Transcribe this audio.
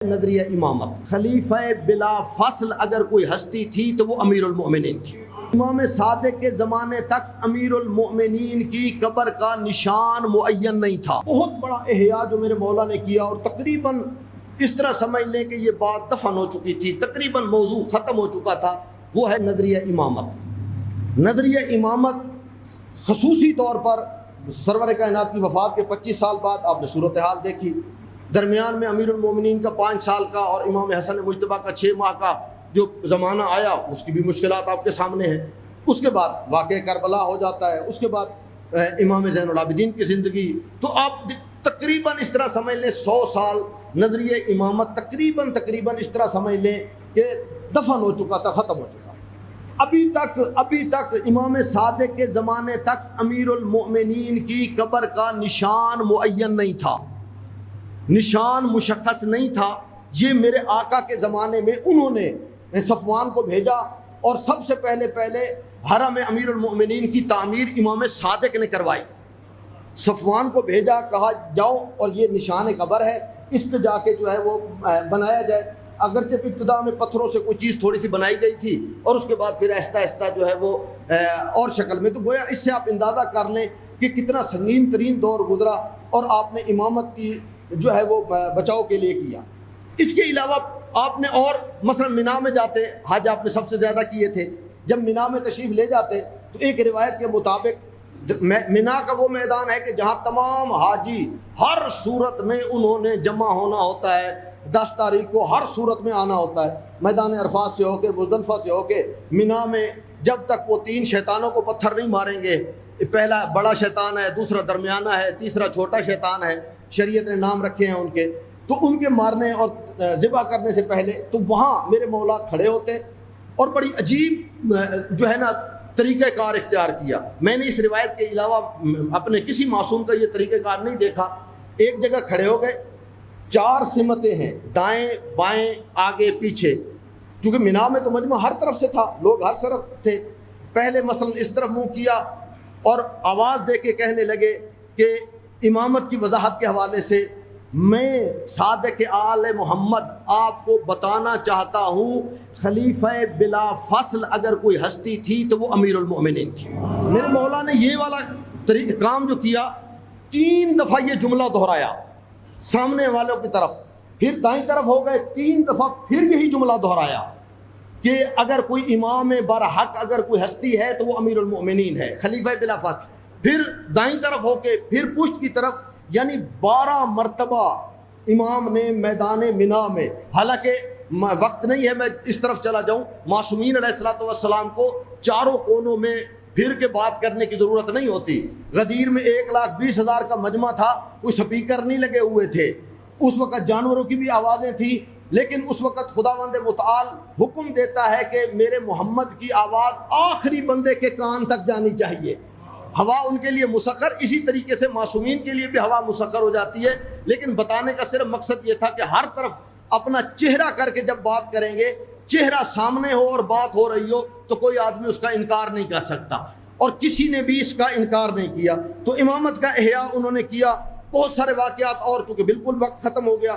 نظریہ امامت خلیفہ بلا فصل اگر کوئی ہستی تھی تو وہ امیر المؤمنین تھی۔ امام صادق کے زمانے تک امیر المؤمنین کی قبر کا نشان معین نہیں تھا۔ بہت بڑا احیاء جو میرے مولا نے کیا اور تقریباً اس طرح سمجھ لیں کہ یہ بات دفن ہو چکی تھی، تقریباً موضوع ختم ہو چکا تھا، وہ ہے نظریہ امامت۔ نظریہ امامت خصوصی طور پر سرور کائنات کی وفات کے 25 سال بعد آپ نے صورتحال دیکھی، درمیان میں امیر المومنین کا 5 سال کا اور امام حسن مجتبیٰ کا 6 ماہ کا جو زمانہ آیا، اس کی بھی مشکلات آپ کے سامنے ہیں۔ اس کے بعد واقعہ کربلا ہو جاتا ہے، اس کے بعد امام زین العابدین کی زندگی، تو آپ تقریباً اس طرح سمجھ لیں 100 سال نظریہ امامت تقریباً اس طرح سمجھ لیں کہ دفن ہو چکا تھا، ختم ہو چکا۔ ابھی تک امام صادق کے زمانے تک امیر المؤمنین کی قبر کا نشان معین نہیں تھا، نشان مشخص نہیں تھا۔ یہ میرے آقا کے زمانے میں انہوں نے صفوان کو بھیجا اور سب سے پہلے حرم امیر المؤمنین کی تعمیر امام صادق نے کروائی۔ صفوان کو بھیجا، کہا جاؤ اور یہ نشان قبر ہے، اس پہ جا کے جو ہے وہ بنایا جائے۔ اگرچہ ابتدا میں پتھروں سے کوئی چیز تھوڑی سی بنائی گئی تھی اور اس کے بعد پھر آہستہ آہستہ جو ہے وہ اور شکل میں، تو گویا اس سے آپ اندازہ کر لیں کہ کتنا سنگین ترین دور گزرا اور آپ نے امامت کی جو ہے وہ بچاؤ کے لیے کیا۔ اس کے علاوہ آپ نے اور مثلا مینا میں جاتے، حج آپ نے سب سے زیادہ کیے تھے، جب مینا میں تشریف لے جاتے تو ایک روایت کے مطابق مینا کا وہ میدان ہے کہ جہاں تمام حاجی ہر صورت میں انہوں نے جمع ہونا ہوتا ہے، 10 تاریخ کو ہر صورت میں آنا ہوتا ہے، میدان عرفات سے ہو کے مزدلفہ سے ہو کے مینا میں، جب تک وہ 3 شیطانوں کو پتھر نہیں ماریں گے، پہلا بڑا شیطان ہے، دوسرا درمیانہ ہے، تیسرا چھوٹا شیطان ہے، شریعت نے نام رکھے ہیں ان کے، تو ان کے مارنے اور ذبح کرنے سے پہلے تو وہاں میرے مولا کھڑے ہوتے اور بڑی عجیب جو ہے نا طریقہ کار اختیار کیا۔ میں نے اس روایت کے علاوہ اپنے کسی معصوم کا یہ طریقہ کار نہیں دیکھا۔ ایک جگہ کھڑے ہو گئے، 4 سمتیں ہیں، دائیں بائیں آگے پیچھے، چونکہ مینا میں تو مجمع ہر طرف سے تھا، لوگ ہر طرف تھے۔ پہلے مثلا اس طرف منہ کیا اور آواز دے کے کہنے لگے کہ امامت کی وضاحت کے حوالے سے میں صادق آل محمد آپ کو بتانا چاہتا ہوں، خلیفہ بلا فصل اگر کوئی ہستی تھی تو وہ امیر المؤمنین تھی۔ میرے مولا نے یہ والا کام جو کیا، 3 دفعہ یہ جملہ دہرایا سامنے والوں کی طرف، پھر دائیں طرف ہو گئے 3 دفعہ پھر یہی جملہ دہرایا کہ اگر کوئی امام برحق اگر کوئی ہستی ہے تو وہ امیر المؤمنین ہے، خلیفہ بلا فصل۔ پھر دائیں طرف ہو کے پھر پشت کی طرف، یعنی 12 مرتبہ امام نے میدان مینا میں، حالانکہ وقت نہیں ہے میں اس طرف چلا جاؤں، معصومین علیہ الصلوۃ والسلام کو چاروں کونوں میں پھر کے بات کرنے کی ضرورت نہیں ہوتی۔ غدیر میں 1,20,000 کا مجمع تھا، کوئی سپیکر نہیں لگے ہوئے تھے، اس وقت جانوروں کی بھی آوازیں تھیں، لیکن اس وقت خداوند متعال حکم دیتا ہے کہ میرے محمد کی آواز آخری بندے کے کان تک جانی چاہیے۔ ہوا ان کے لیے مسخر، اسی طریقے سے معصومین کے لیے بھی ہوا مسخر ہو جاتی ہے، لیکن بتانے کا صرف مقصد یہ تھا کہ ہر طرف اپنا چہرہ کر کے جب بات کریں گے، چہرہ سامنے ہو اور بات ہو رہی ہو تو کوئی آدمی اس کا انکار نہیں کر سکتا، اور کسی نے بھی اس کا انکار نہیں کیا۔ تو امامت کا احیاء انہوں نے کیا، بہت سارے واقعات اور چونکہ بالکل وقت ختم ہو گیا